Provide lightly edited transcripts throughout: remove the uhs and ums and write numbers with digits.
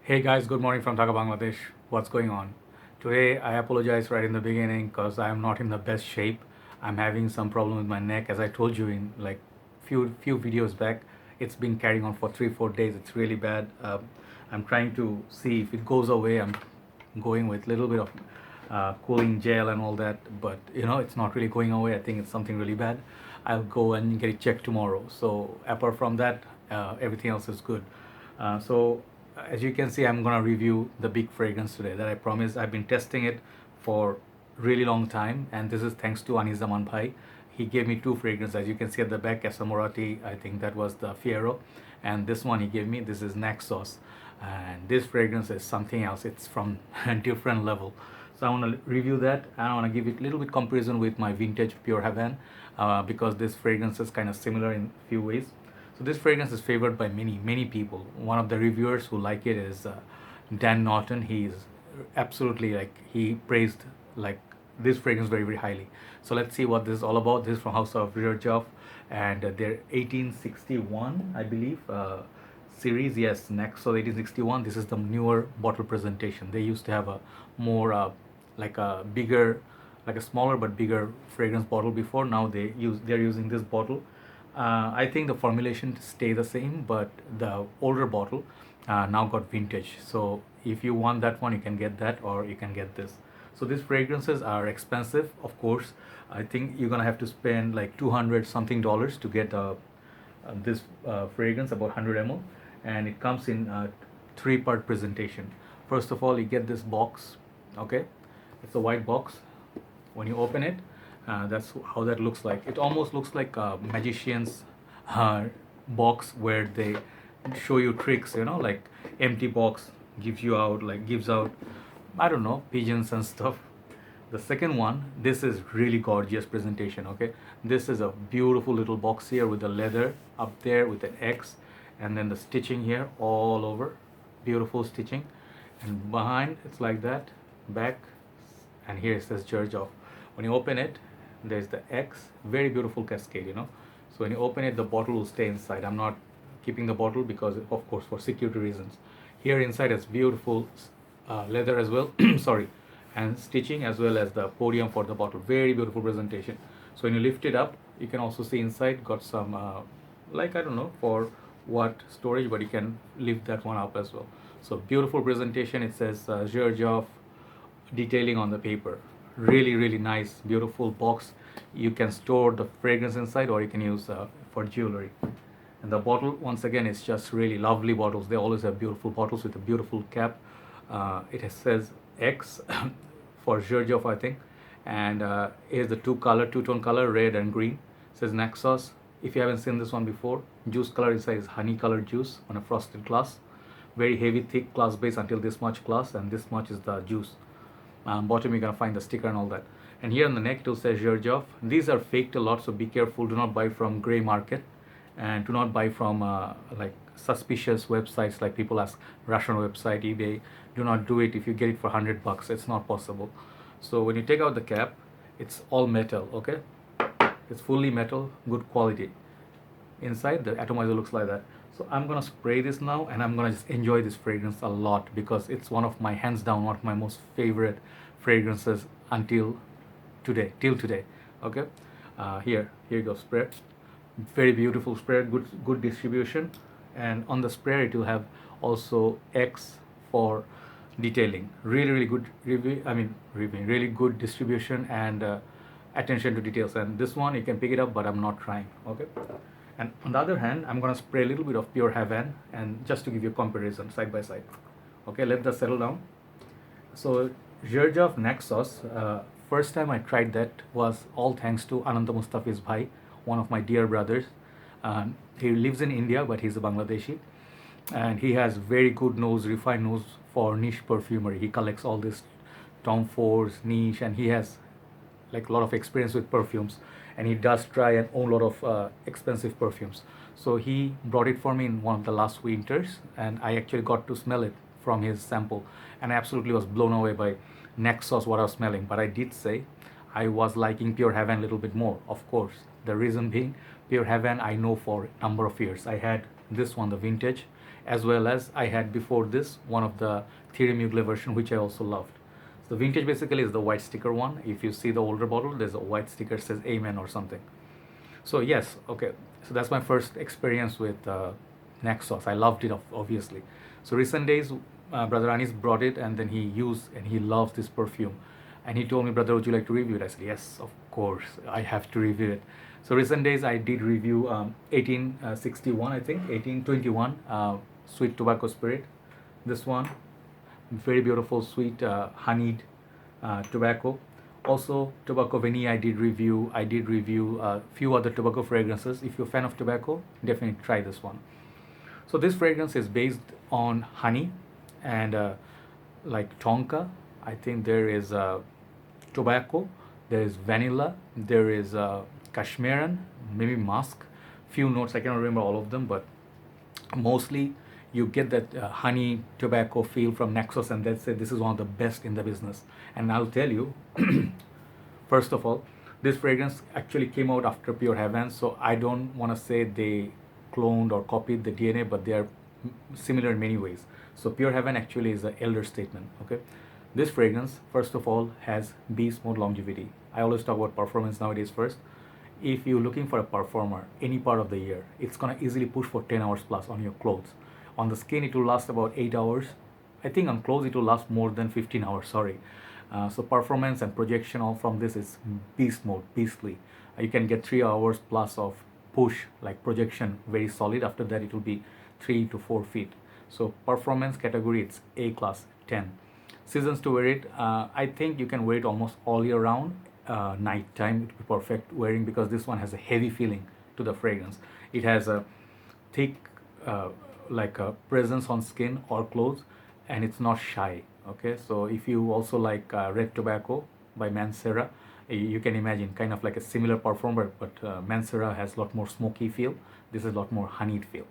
Hey guys, good morning from Dhaka, Bangladesh. What's going on? Today, I apologize right in the beginning because I am not in the best shape. I'm having some problem with my neck, as I told you in like few videos back. It's been carrying on for 3 4 days. It's really bad. I'm trying to see if it goes away. I'm going with little bit of cooling gel and all that, but it's not really going away. I think it's something really bad. I'll go and get it checked tomorrow. So apart from that, everything else is good. So as you can see, I'm gonna review the big fragrance today that I promised. I've been testing it for really long time, and this is thanks to Anis Zaman Bhai. He gave me two fragrances, as you can see at the back. Esamorati, I think that was the Fiero, and this one he gave me, this is Naxos, and this fragrance is something else. It's from a different level. So I want to review that, and I want to give it a little bit comparison with my vintage Pure Havane, because this fragrance is kind of similar in few ways. So this fragrance is favored by many people. One of the reviewers who like it is Dan Norton. He's absolutely, like, he praised like this fragrance very highly. So let's see what this is all about. This is from House of Xerjoff, and their 1861, I believe, series. Yes, Naxos 1861. This is the newer bottle presentation. They used to have a more like a bigger, like a smaller but bigger fragrance bottle before. Now they're using this bottle. I think the formulation stay the same, but the older bottle now got vintage. So if you want that one, you can get that, or you can get this. So these fragrances are expensive, of course. I think you're gonna have to spend like 200 something dollars to get this fragrance, about 100 ml, and it comes in three-part presentation. First of all, you get this box. Okay, it's a white box. When you open it, that's how that looks like. It almost looks like a magician's box where they show you tricks, like empty box gives out, I don't know, pigeons and stuff. The second one, this is really gorgeous presentation. Okay, this is a beautiful little box here with the leather up there with an X, and then the stitching here all over, beautiful stitching, and behind it's like that, back, and here it says Xerjoff. When you open it, there's the X, very beautiful cascade. So when you open it, the bottle will stay inside. I'm not keeping the bottle because, of course, for security reasons. Here inside is beautiful leather as well, sorry, and stitching, as well as the podium for the bottle. Very beautiful presentation. So when you lift it up, you can also see inside got some like, I don't know for what storage, but you can lift that one up as well. So beautiful presentation. It says Xerjoff detailing on the paper. Really nice, beautiful box. You can store the fragrance inside, or you can use for jewelry. And the bottle, once again, is just really lovely bottles. They always have beautiful bottles with a beautiful cap. It says X for Xerjoff, I think. And here's the two-tone color, red and green. It says Naxos. If you haven't seen this one before, juice color inside is honey colored juice on a frosted glass. Very heavy, thick glass base until this much glass, and this much is the juice. Bottom you're gonna find the sticker and all that. And here on the neck it says Xerjoff. These are faked a lot, so be careful. Do not buy from gray market, and do not buy from like suspicious websites, like people ask, Russian website, eBay. Do not do it. If you get it for $100, it's not possible. So when you take out the cap, it's all metal. Okay, it's fully metal, good quality. Inside the atomizer looks like that. So I'm gonna spray this now, and I'm gonna just enjoy this fragrance a lot, because it's one of my, hands down, one of my most favorite fragrances until today, till today. Okay, here you go, spray. Very beautiful spray, good distribution, and on the spray it will have also X for detailing. Really good review. I mean, really good distribution and attention to details. And this one you can pick it up, but I'm not trying. Okay. And on the other hand, I'm gonna spray a little bit of Pure Havane, and just to give you a comparison side by side. Okay, let that settle down. So Xerjoff Naxos, first time I tried that was all thanks to Ananda Mustafiz Bhai, one of my dear brothers. He lives in India, but he's a Bangladeshi, and he has very good nose, refined nose for niche perfumery. He collects all this Tom Ford's niche, and he has like a lot of experience with perfumes, and he does try and own a lot of expensive perfumes. So he brought it for me in one of the last winters, and I actually got to smell it from his sample, and I absolutely was blown away by Naxos, what I was smelling. But I did say I was liking Pure Havane a little bit more, of course. The reason being, Pure Havane I know for a number of years. I had this one, the vintage, as well as I had before this one of the Thierry Mugler version, which I also loved. So vintage basically is the white sticker one. If you see the older bottle, there's a white sticker says Amen or something. So yes, okay. So that's my first experience with Naxos. I loved it, obviously. So recent days, brother Anis brought it, and then he used, and he loves this perfume. And he told me, brother, would you like to review it? I said, yes, of course, I have to review it. So recent days, I did review 1861, I think, 1821 Sweet Tobacco Spirit. This one, very beautiful, sweet, honeyed tobacco. Also, tobacco vanille. I did review. A few other tobacco fragrances. If you're a fan of tobacco, definitely try this one. So this fragrance is based on honey and like tonka. I think there is tobacco, there is vanilla, there is cashmeran, maybe musk. Few notes, I cannot remember all of them, but mostly you get that honey tobacco feel from Naxos, and that's it. This is one of the best in the business. And I'll tell you, first of all, this fragrance actually came out after Pure Havane, so I don't want to say they cloned or copied the DNA, but they are similar in many ways. So Pure Havane actually is an elder statement. Okay, this fragrance, first of all, has beast mode longevity. I always talk about performance nowadays first. If you're looking for a performer any part of the year, it's gonna easily push for 10 hours plus on your clothes. On the skin, it will last about 8 hours. I think on clothes, it will last more than 15 hours, sorry. So performance and projection all from this is beast mode, beastly. You can get 3 hours plus of push, like projection, very solid. After that, it will be 3 to 4 feet. So performance category, it's A class, 10. Seasons to wear it, I think you can wear it almost all year round. Nighttime, it will be perfect wearing, because this one has a heavy feeling to the fragrance. It has a thick like a presence on skin or clothes, and it's not shy. Okay, so if you also like red tobacco by Mancera, you can imagine kind of like a similar performer, but Mancera has a lot more smoky feel. This is a lot more honeyed feel.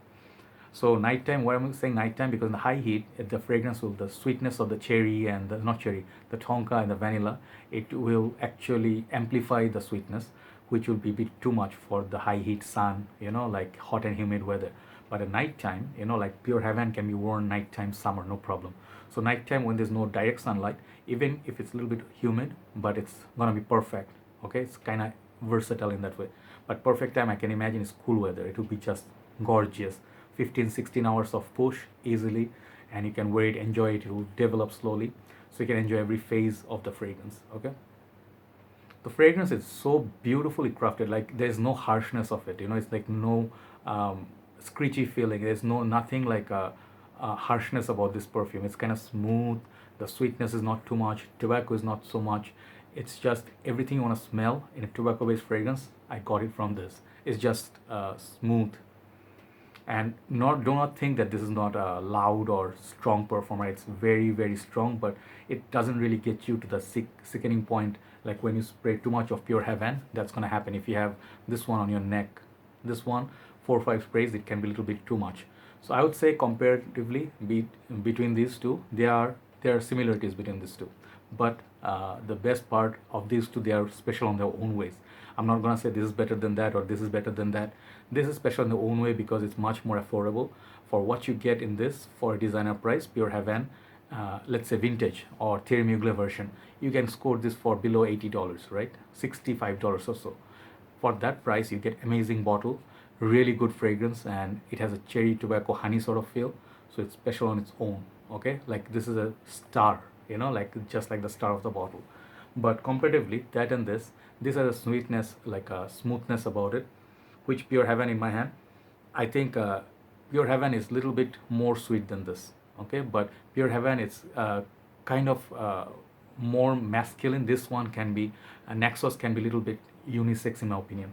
So nighttime, why am I saying nighttime? Because in the high heat, the fragrance will, the sweetness of the cherry and the, not cherry, the tonka and the vanilla, it will actually amplify the sweetness, which will be a bit too much for the high heat sun, like hot and humid weather. But at nighttime, like Pure Havane can be worn nighttime, summer, no problem. So nighttime, when there's no direct sunlight, even if it's a little bit humid, but it's gonna be perfect. Okay, it's kind of versatile in that way. But perfect time, I can imagine, is cool weather. It will be just gorgeous. 15-16 hours of push easily, and you can wear it, enjoy it. It will develop slowly, so you can enjoy every phase of the fragrance. Okay, the fragrance is so beautifully crafted. Like there's no harshness of it. It's like no screechy feeling. There's nothing like a harshness about this perfume. It's kind of smooth. The sweetness is not too much. Tobacco is not so much. It's just everything you want to smell in a tobacco-based fragrance. I got it from this. It's just smooth. And do not think that this is not a loud or strong performer. It's very, very strong, but it doesn't really get you to the sickening point, like when you spray too much of Pure Havane. That's going to happen if you have this one on your neck. This one, 4 or 5 sprays, it can be a little bit too much. So I would say comparatively between these two, there are similarities between these two, but the best part of these two, they are special on their own ways. I'm not gonna say this is better than that or this is better than that. This is special in their own way because it's much more affordable for what you get in this for a designer price. Pure Havane, let's say vintage or Thierry Mugler version, you can score this for below $80, right? $65 or so. For that price, you get amazing bottle, really good fragrance, and it has a cherry tobacco honey sort of feel. So it's special on its own. Okay, like this is a star, like just like the star of the bottle. But comparatively, that and this has a sweetness, like a smoothness about it, which Pure Havane in my hand, I think Pure Havane is a little bit more sweet than this. Okay, but Pure Havane, it's kind of more masculine. This one can be, Naxos can be a little bit unisex in my opinion.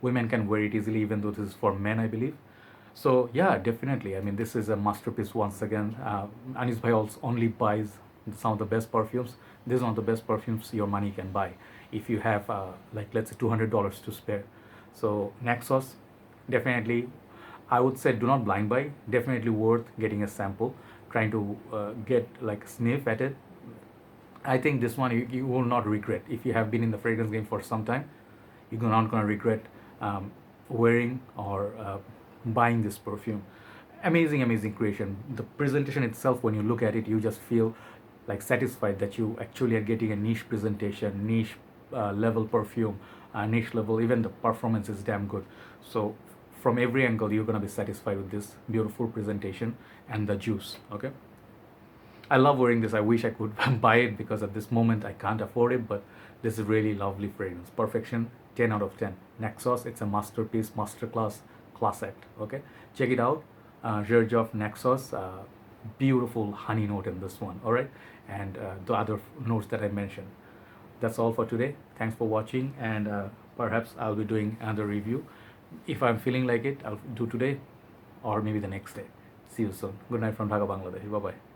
Women can wear it easily, even though this is for men, I believe. So yeah, definitely. I mean, this is a masterpiece once again. Anis Bhai also only buys some of the best perfumes. This is one of the best perfumes your money can buy if you have like, let's say, $200 to spare. So Naxos, definitely, I would say do not blind buy. Definitely worth getting a sample, trying to get like sniff at it. I think this one you will not regret. If you have been in the fragrance game for some time, you're not going to regret wearing or buying this perfume. amazing creation. The presentation itself, when you look at it, you just feel like satisfied that you actually are getting a niche presentation, niche level perfume, niche level. Even the performance is damn good. So from every angle, you're gonna be satisfied with this beautiful presentation and the juice. Okay. I love wearing this. I wish I could buy it because at this moment I can't afford it, but this is really lovely fragrance. Perfection, 10 out of 10. Naxos, it's a masterpiece, masterclass, class act. Okay, check it out. Xerjoff Naxos, beautiful honey note in this one. All right, and the other notes that I mentioned. That's all for today. Thanks for watching, and perhaps I'll be doing another review. If I'm feeling like it, I'll do today, or maybe the next day. See you soon. Good night from Dhaka, Bangladesh. Bye bye.